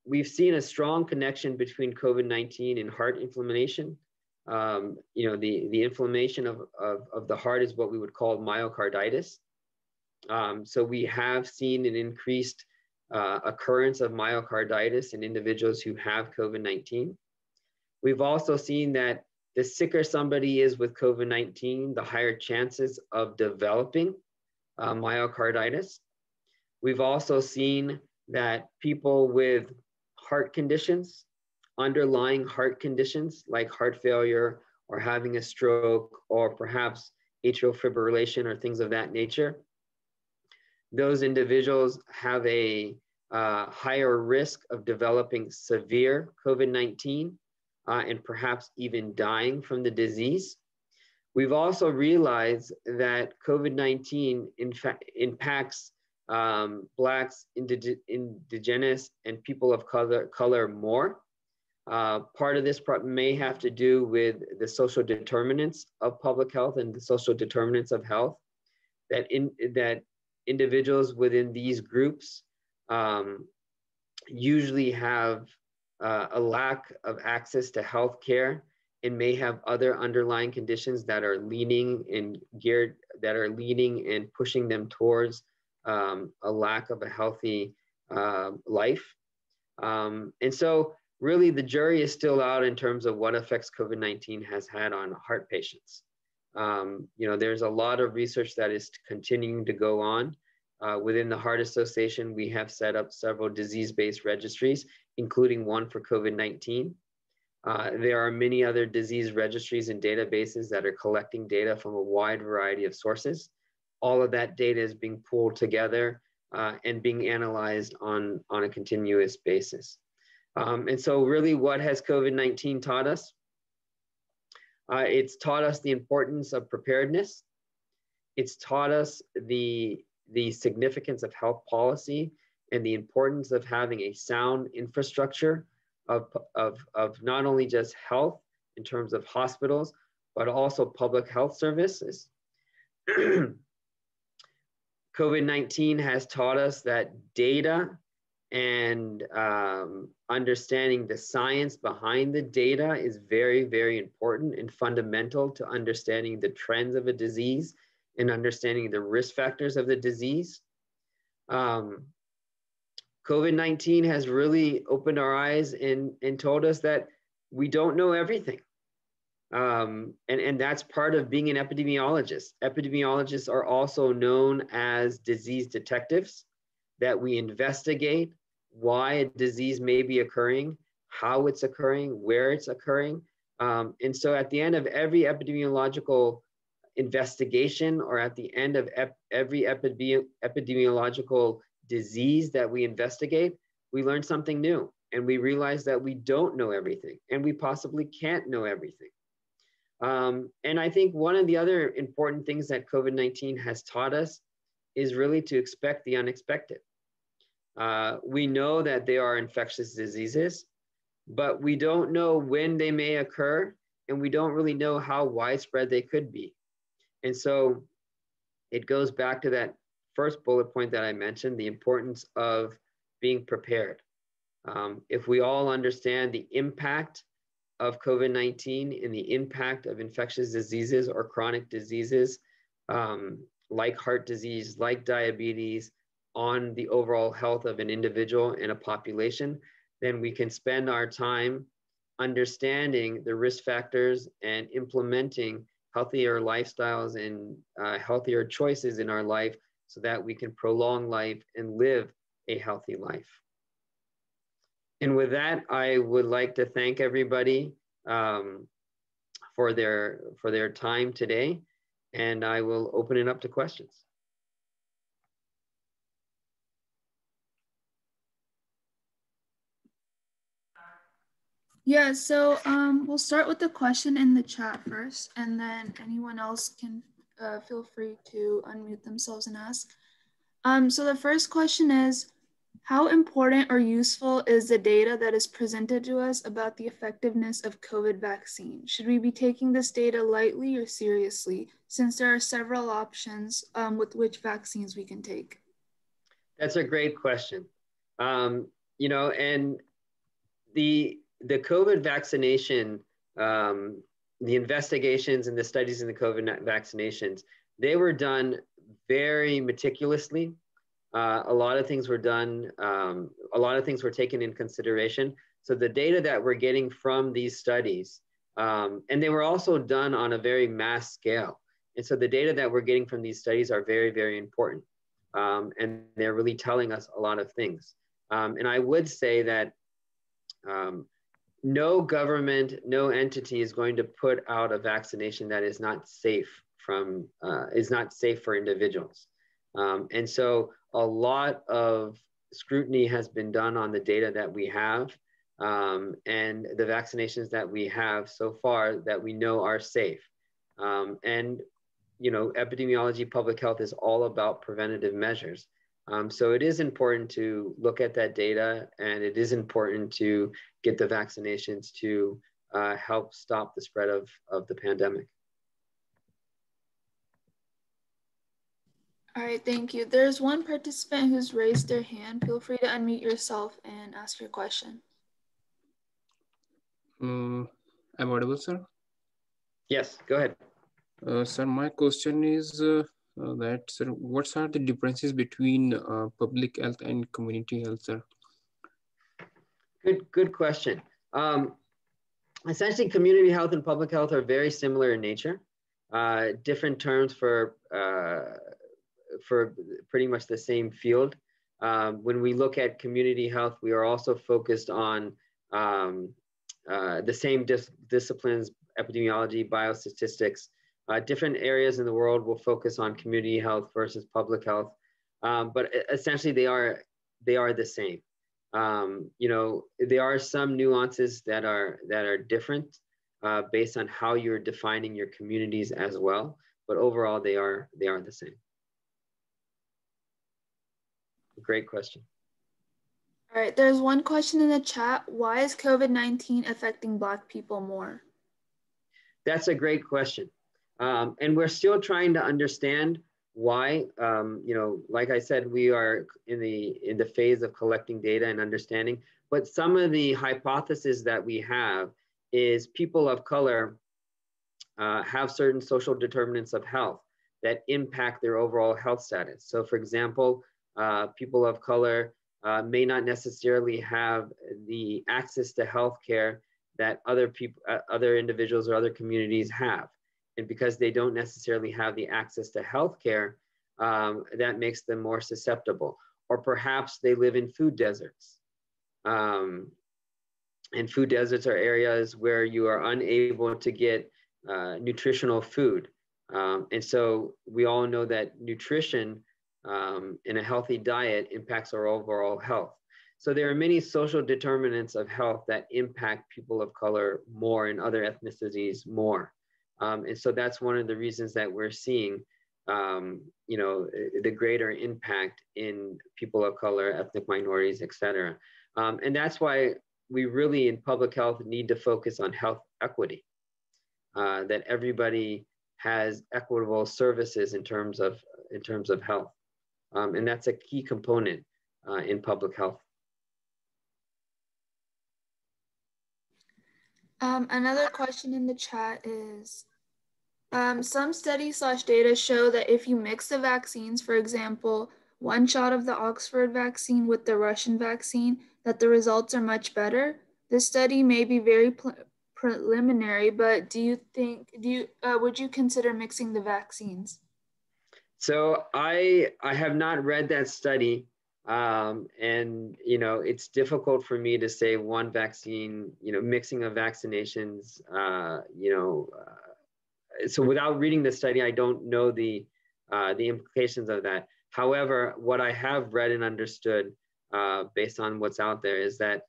C: We've seen a strong connection between COVID-19 and heart inflammation. You know, the inflammation of the heart is what we would call myocarditis. So we have seen an increased occurrence of myocarditis in individuals who have COVID-19. We've also seen that the sicker somebody is with COVID-19, the higher chances of developing myocarditis. We've also seen that people with heart conditions, underlying heart conditions like heart failure or having a stroke or perhaps atrial fibrillation or things of that nature, those individuals have a higher risk of developing severe COVID-19 and perhaps even dying from the disease. We've also realized that COVID-19 in fact impacts Blacks, indigenous, and people of color more. Part of this may have to do with the social determinants of public health and the social determinants of health, that individuals within these groups usually have a lack of access to health care and may have other underlying conditions that are leaning and pushing them towards a lack of a healthy life. And so really the jury is still out in terms of what effects COVID-19 has had on heart patients. There's a lot of research that is continuing to go on. Within the Heart Association, we have set up several disease-based registries, including one for COVID-19. There are many other disease registries and databases that are collecting data from a wide variety of sources. All of that data is being pulled together and being analyzed on a continuous basis. And so really, what has COVID-19 taught us? It's taught us the importance of preparedness. It's taught us the significance of health policy and the importance of having a sound infrastructure of not only just health in terms of hospitals, but also public health services. COVID-19 has taught us that data and understanding the science behind the data is very, very important and fundamental to understanding the trends of a disease and understanding the risk factors of the disease. COVID-19 has really opened our eyes and told us that we don't know everything. And that's part of being an epidemiologist. Epidemiologists are also known as disease detectives, that we investigate why a disease may be occurring, how it's occurring, where it's occurring. And so at the end of every epidemiological investigation, or at the end of every epidemiological disease that we investigate, we learn something new, and we realize that we don't know everything, and we possibly can't know everything. And I think one of the other important things that COVID-19 has taught us is really to expect the unexpected. We know that they are infectious diseases, but we don't know when they may occur, and we don't really know how widespread they could be. And so it goes back to that first bullet point that I mentioned, the importance of being prepared. If we all understand the impact of COVID-19 and the impact of infectious diseases or chronic diseases like heart disease, like diabetes, on the overall health of an individual and a population, then we can spend our time understanding the risk factors and implementing healthier lifestyles and healthier choices in our life so that we can prolong life and live a healthy life. And with that, I would like to thank everybody for their time today, and I will open it up to questions.
B: Yeah, so we'll start with the question in the chat first, and then anyone else can feel free to unmute themselves and ask. So the first question is, how important or useful is the data that is presented to us about the effectiveness of COVID vaccine? Should we be taking this data lightly or seriously, since there are several options with which vaccines we can take?
C: That's a great question. And the COVID vaccination, the investigations and the studies in the COVID vaccinations, they were done very meticulously. A lot of things were done, a lot of things were taken in consideration. So the data that we're getting from these studies, and they were also done on a very mass scale. And so the data that we're getting from these studies are very, very important. And they're really telling us a lot of things. And I would say that no government, no entity is going to put out a vaccination that is not safe for individuals. And so a lot of scrutiny has been done on the data that we have and the vaccinations that we have so far that we know are safe. And epidemiology, public health is all about preventative measures. So it is important to look at that data, and it is important to get the vaccinations to help stop the spread of the pandemic.
B: All right, thank you. There's one participant who's raised their hand. Feel free to unmute yourself and ask your question.
A: I'm audible, sir?
C: Yes, go ahead.
A: Sir, my question is that, sir, what are the differences between public health and community health, sir?
C: Good question. Essentially, community health and public health are very similar in nature. Different terms for pretty much the same field. When we look at community health, we are also focused on the same disciplines, epidemiology, biostatistics. Different areas in the world will focus on community health versus public health, but essentially they are the same. There are some nuances that are different based on how you're defining your communities as well, but overall they are the same. Great question.
B: All right, there's one question in the chat. Why is COVID-19 affecting Black people more?
C: That's a great question. And we're still trying to understand why. Like I said, we are in the phase of collecting data and understanding, but some of the hypotheses that we have is people of color have certain social determinants of health that impact their overall health status. So for example, people of color may not necessarily have the access to healthcare that other individuals or other communities have. And because they don't necessarily have the access to healthcare, that makes them more susceptible. Or perhaps they live in food deserts. And food deserts are areas where you are unable to get nutritional food. And so we all know that nutrition in a healthy diet impacts our overall health. So there are many social determinants of health that impact people of color more and other ethnicities more. And so that's one of the reasons that we're seeing, the greater impact in people of color, ethnic minorities, et cetera. And that's why we really in public health need to focus on health equity, that everybody has equitable services in terms of health. And that's a key component in public health.
B: Another question in the chat is, some studies/data show that if you mix the vaccines, for example, one shot of the Oxford vaccine with the Russian vaccine, that the results are much better. This study may be very preliminary, but would you consider mixing the vaccines?
C: So I have not read that study. And, it's difficult for me to say one vaccine, mixing of vaccinations, so without reading the study, I don't know the implications of that. However, what I have read and understood based on what's out there is that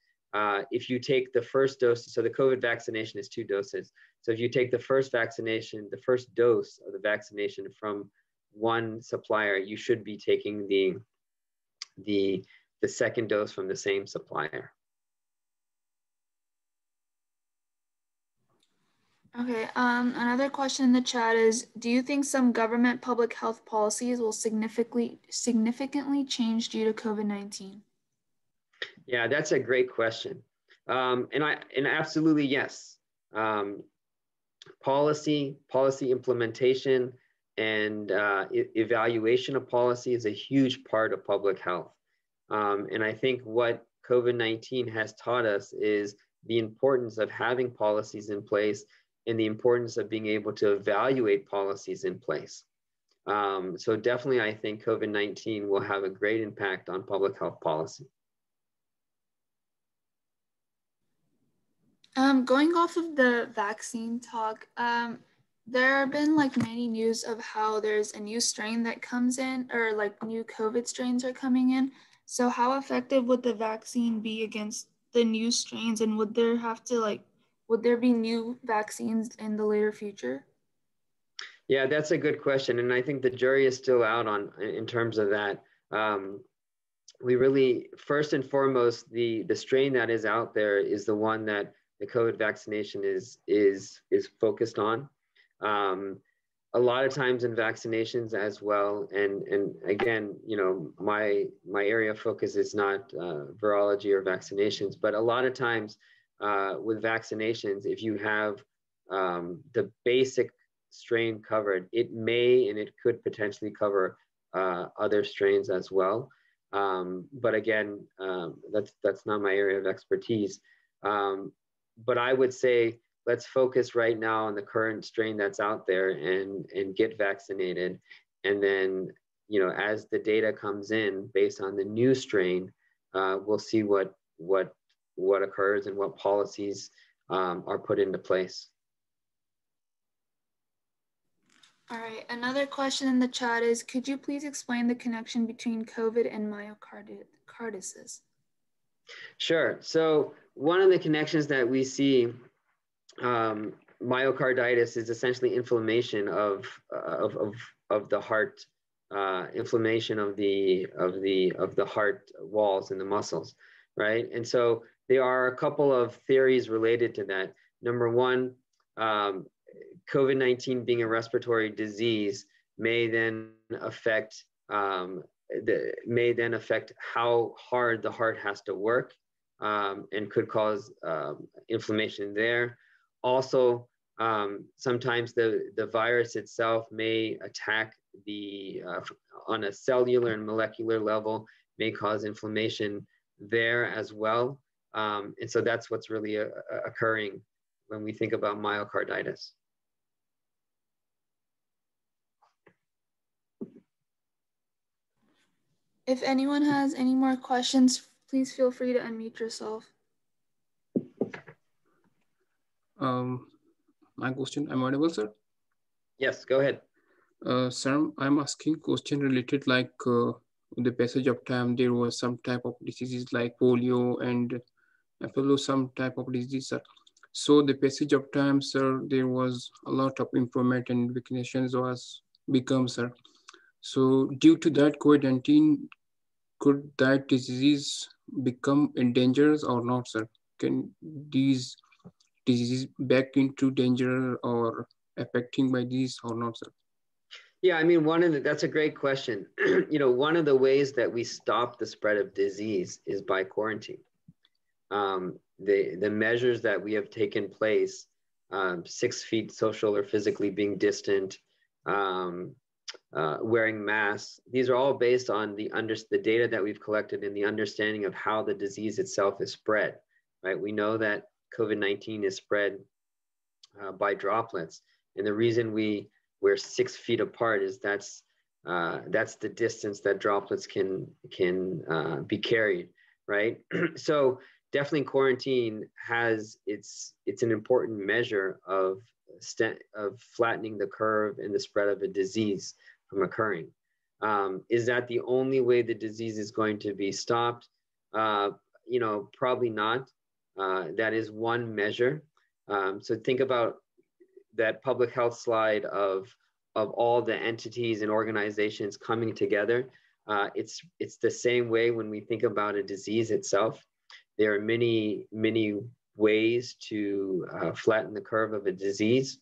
C: if you take the first dose, so the COVID vaccination is 2 doses. So if you take the first dose of the vaccination from one supplier, you should be taking the second dose from the same supplier.
B: Okay, another question in the chat is, do you think some government public health policies will significantly change due to COVID-19?
C: Yeah, that's a great question. And absolutely yes. Policy implementation and evaluation of policy is a huge part of public health. And I think what COVID-19 has taught us is the importance of having policies in place and the importance of being able to evaluate policies in place. So definitely, I think COVID-19 will have a great impact on public health policy.
B: Going off of the vaccine talk, there have been like many news of how there's a new strain that comes in, or like new COVID strains are coming in. So how effective would the vaccine be against the new strains, and would there be new vaccines in the later future?
C: Yeah, that's a good question, and I think the jury is still out on in terms of that. We really, first and foremost, the strain that is out there is the one that the COVID vaccination is focused on. A lot of times in vaccinations as well, and again, you know, my area of focus is not virology or vaccinations, but a lot of times with vaccinations, if you have the basic strain covered, it may and it could potentially cover other strains as well. But again, that's not my area of expertise. But I would say let's focus right now on the current strain that's out there and get vaccinated. And then, you know, as the data comes in based on the new strain, we'll see what occurs and what policies are put into place.
B: All right, another question in the chat is, could you please explain the connection between COVID and myocarditis?
C: Sure. So one of the connections that we see, myocarditis is essentially inflammation of the heart, inflammation of the heart walls and the muscles, right? And so there are a couple of theories related to that. Number one, COVID-19 being a respiratory disease may then affect how hard the heart has to work, and could cause inflammation there. Also, sometimes the virus itself may attack on a cellular and molecular level, may cause inflammation there as well. And so that's what's really occurring when we think about myocarditis.
B: If anyone has any more questions, please feel free to unmute yourself.
A: My question, am I audible, sir?
C: Yes, go ahead.
A: Sir, I'm asking question related like the passage of time, there was some type of diseases like polio and some type of disease, sir. So the passage of time, sir, there was a lot of improvement and vaccinations was become, sir. So due to that COVID-19, could that disease become endangered or not, sir? Can these diseases back into danger or affecting by these or not, sir?
C: Yeah, I mean, that's a great question. You know, one of the ways that we stop the spread of disease is by quarantine. The measures that we have taken place, 6 feet social or physically being distant, wearing masks, these are all based on the data that we've collected and the understanding of how the disease itself is spread, right? We know that COVID-19 is spread by droplets. And the reason we're 6 feet apart is that's the distance that droplets can be carried, right? So definitely quarantine it's an important measure of flattening the curve and the spread of a disease from occurring. Is that the only way the disease is going to be stopped? You know, probably not. That is one measure. So think about that public health slide of all the entities and organizations coming together. It's the same way when we think about a disease itself. There are many ways to flatten the curve of a disease.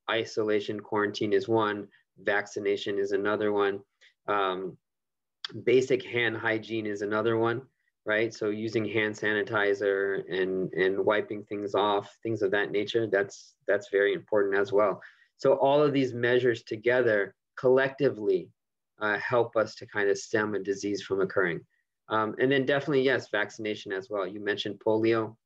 C: Isolation, quarantine is one. Vaccination is another one. Basic hand hygiene is another one, right? So using hand sanitizer and wiping things off, things of that nature, that's very important as well. So all of these measures together collectively help us to kind of stem a disease from occurring. And then definitely, yes, vaccination as well. You mentioned polio.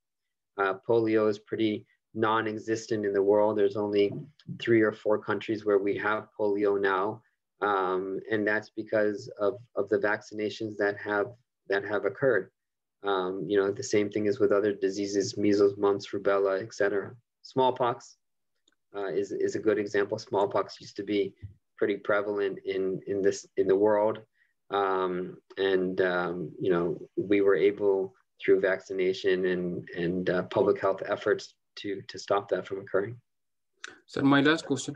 C: Polio is pretty non-existent in the world. There's only 3 or 4 countries where we have polio now. And that's because of the vaccinations that have occurred. You know, the same thing is with other diseases, measles, mumps, rubella, etc. Smallpox is a good example. Smallpox used to be pretty prevalent in the world, you know, we were able through vaccination and public health efforts to stop that from occurring.
A: Sir, my last question.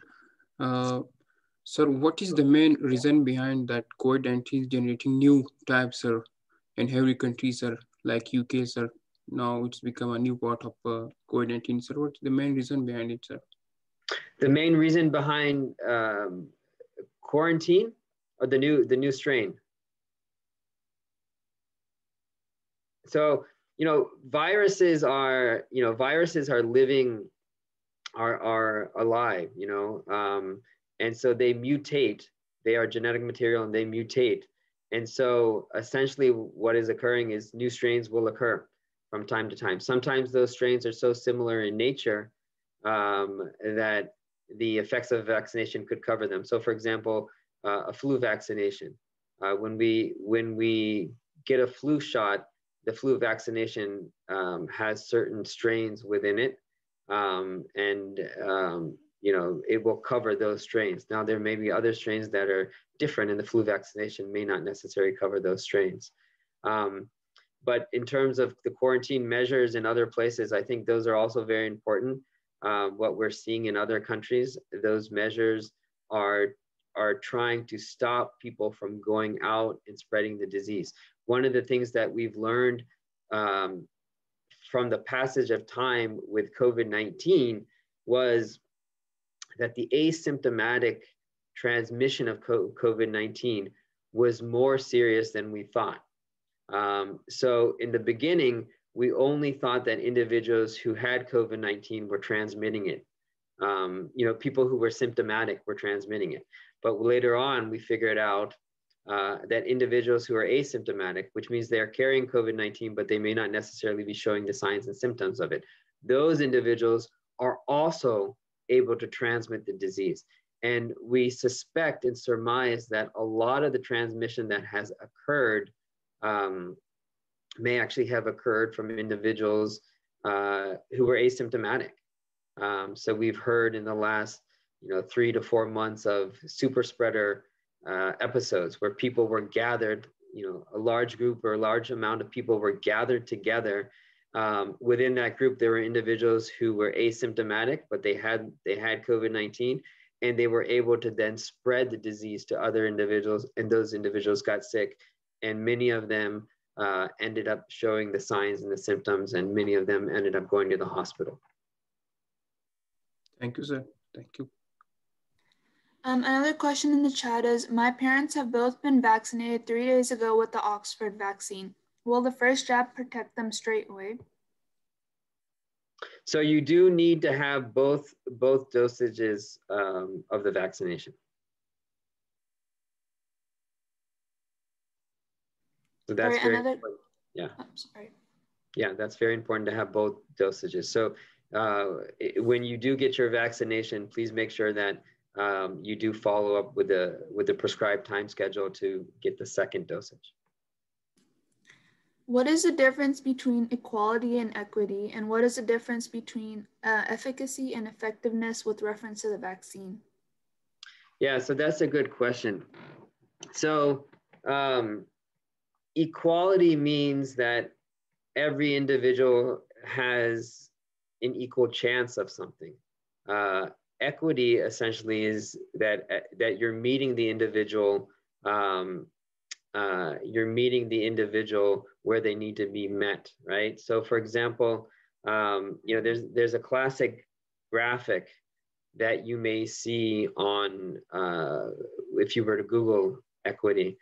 A: Sir, what is the main reason behind that COVID-19 is generating new types, sir, in every country, sir, like UK, sir? Now it's become a new part of COVID-19, sir. What's the main reason behind it, sir?
C: The main reason behind quarantine or the new strain? So, you know, viruses are living, are alive, you know, and so they mutate. They are genetic material and they mutate. And so essentially what is occurring is new strains will occur from time to time. Sometimes those strains are so similar in nature that the effects of vaccination could cover them. So for example, a flu vaccination. When we get a flu shot, the flu vaccination has certain strains within it, you know, it will cover those strains. Now there may be other strains that are different, and the flu vaccination may not necessarily cover those strains. But in terms of the quarantine measures in other places, I think those are also very important. What we're seeing in other countries, those measures are trying to stop people from going out and spreading the disease. One of the things that we've learned from the passage of time with COVID-19 was that the asymptomatic transmission of COVID-19 was more serious than we thought. So in the beginning, we only thought that individuals who had COVID-19 were transmitting it. You know, people who were symptomatic were transmitting it. But later on, we figured out that individuals who are asymptomatic, which means they are carrying COVID-19, but they may not necessarily be showing the signs and symptoms of it, those individuals are also able to transmit the disease. And we suspect and surmise that a lot of the transmission that has occurred may actually have occurred from individuals who were asymptomatic. So we've heard in the last 3 to 4 months of super spreader episodes where people were gathered, a large group or a large amount of people were gathered together. Within that group, there were individuals who were asymptomatic, but they had COVID-19, and they were able to then spread the disease to other individuals, and those individuals got sick, and many of them ended up showing the signs and the symptoms, and many of them ended up going to the hospital.
A: Thank you, sir. Thank you.
B: Another question in the chat is, my parents have both been vaccinated 3 days ago with the Oxford vaccine. Will the first jab protect them straight away?
C: So you do need to have both dosages of the vaccination. So that's very important. Yeah.
B: Oh, sorry.
C: Yeah, that's very important to have both dosages. So when you do get your vaccination, please make sure that you do follow up with the prescribed time schedule to get the second dosage.
B: What is the difference between equality and equity, and what is the difference between efficacy and effectiveness with reference to the vaccine?
C: Yeah, so that's a good question. So equality means that every individual has an equal chance of something. Equity essentially is that you're meeting the individual. You're meeting the individual where they need to be met, right? So, for example, there's a classic graphic that you may see on if you were to Google equity,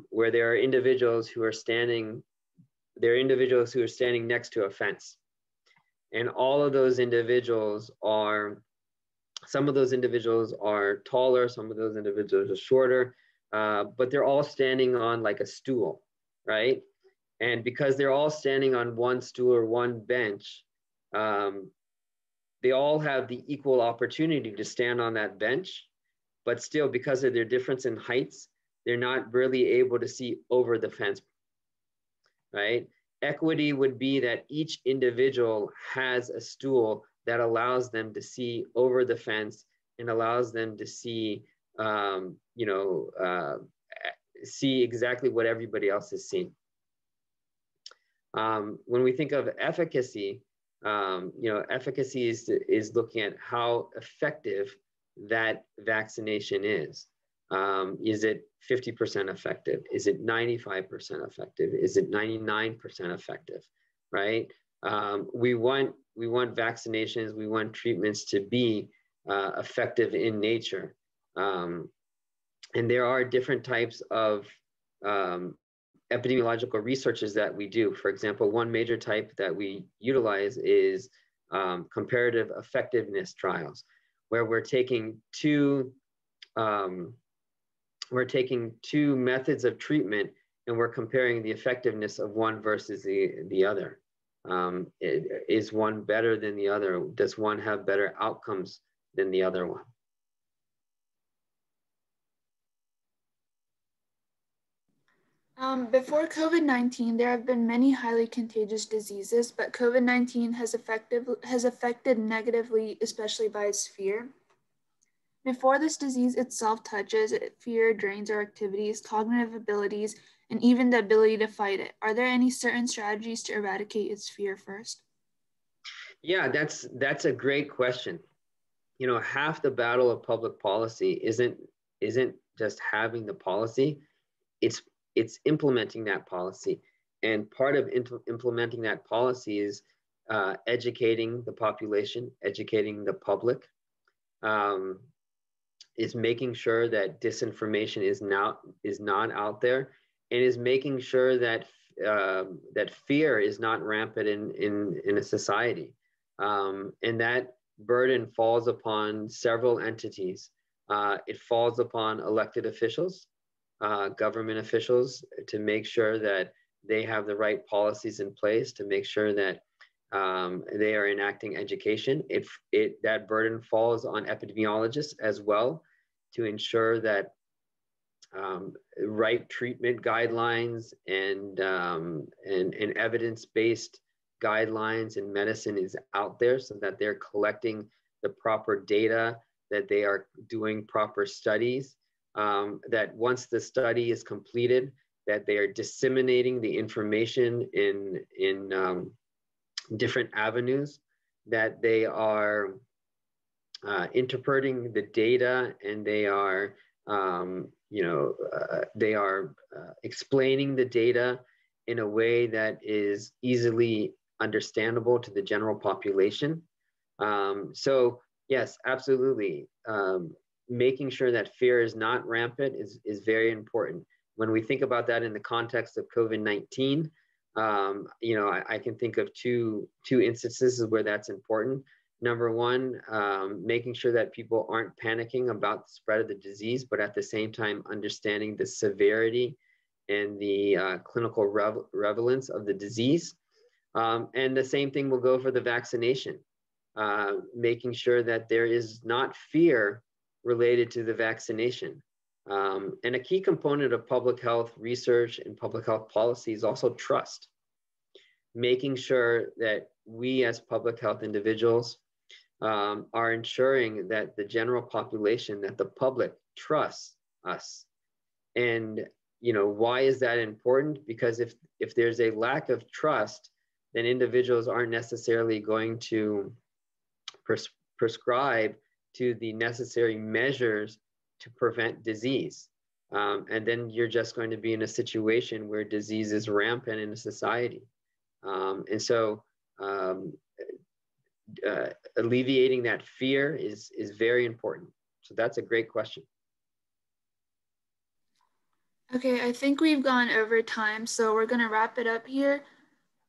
C: where there are individuals who are standing. There are individuals who are standing next to a fence, and all of those individuals are. Some of those individuals are taller. Some of those individuals are shorter. But they're all standing on like a stool, right? And because they're all standing on one stool or one bench, they all have the equal opportunity to stand on that bench, but still because of their difference in heights, they're not really able to see over the fence, right? Equity would be that each individual has a stool that allows them to see over the fence and allows them to see, see exactly what everybody else is seeing. When we think of efficacy, efficacy is looking at how effective that vaccination is. Is it 50% effective? Is it 95% effective? Is it 99% effective, right? We want vaccinations, we want treatments to be effective in nature. And there are different types of epidemiological researches that we do. For example, one major type that we utilize is comparative effectiveness trials, where we're taking two methods of treatment and we're comparing the effectiveness of one versus the other. Is one better than the other? Does one have better outcomes than the other one?
B: Before COVID-19, there have been many highly contagious diseases, but COVID-19 has affected negatively, especially by its fear. Before this disease itself touches, fear drains our activities, cognitive abilities, and even the ability to fight it. Are there any certain strategies to eradicate its fear first? Yeah,
C: that's a great question. You know, half the battle of public policy isn't just having the policy, it's implementing that policy. And part of implementing that policy is educating the population, educating the public, is making sure that disinformation is not out there, and is making sure that that fear is not rampant in a society. And that burden falls upon several entities. It falls upon elected officials, government officials, to make sure that they have the right policies in place, to make sure that they are enacting education. That burden falls on epidemiologists as well, to ensure that right treatment guidelines and evidence-based guidelines in medicine is out there, so that they're collecting the proper data, that they are doing proper studies, that once the study is completed, that they are disseminating the information in different avenues, that they are interpreting the data, and they are explaining the data in a way that is easily understandable to the general population. So yes, absolutely. Making sure that fear is not rampant is very important. When we think about that in the context of COVID-19, I can think of two instances where that's important. Number one, making sure that people aren't panicking about the spread of the disease, but at the same time understanding the severity and the clinical prevalence of the disease. And the same thing will go for the vaccination, making sure that there is not fear related to the vaccination. And a key component of public health research and public health policy is also trust. Making sure that we as public health individuals are ensuring that the general population, that the public trusts us. And why is that important? Because if there's a lack of trust, then individuals aren't necessarily going to prescribe to the necessary measures to prevent disease. And then you're just going to be in a situation where disease is rampant in a society. And so alleviating that fear is very important. So that's a great question.
B: Okay, I think we've gone over time, so we're gonna wrap it up here.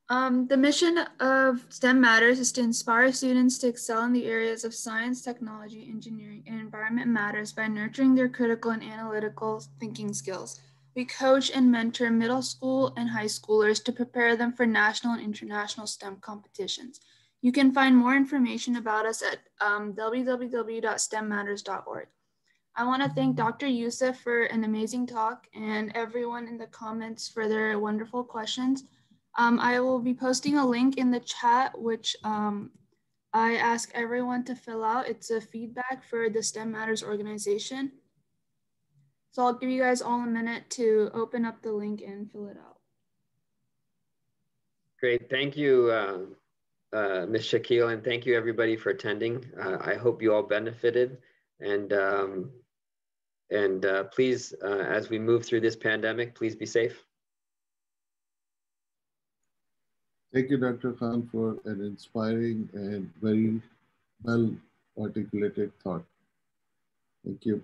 B: The mission of STEMatters is to inspire students to excel in the areas of science, technology, engineering, and environment matters by nurturing their critical and analytical thinking skills. We coach and mentor middle school and high schoolers to prepare them for national and international STEM competitions. You can find more information about us at www.stemmatters.org. I want to thank Dr. Yosef for an amazing talk and everyone in the comments for their wonderful questions. I will be posting a link in the chat, which I ask everyone to fill out. It's a feedback for the STEMatters organization. So I'll give you guys all a minute to open up the link and fill it out.
C: Great, thank you, Ms. Shakil, and thank you everybody for attending. I hope you all benefited, and please, as we move through this pandemic, please be safe.
D: Thank you, Dr. Khan, for an inspiring and very well articulated thought. Thank you.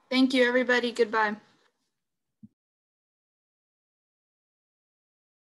B: Thank you, everybody. Goodbye.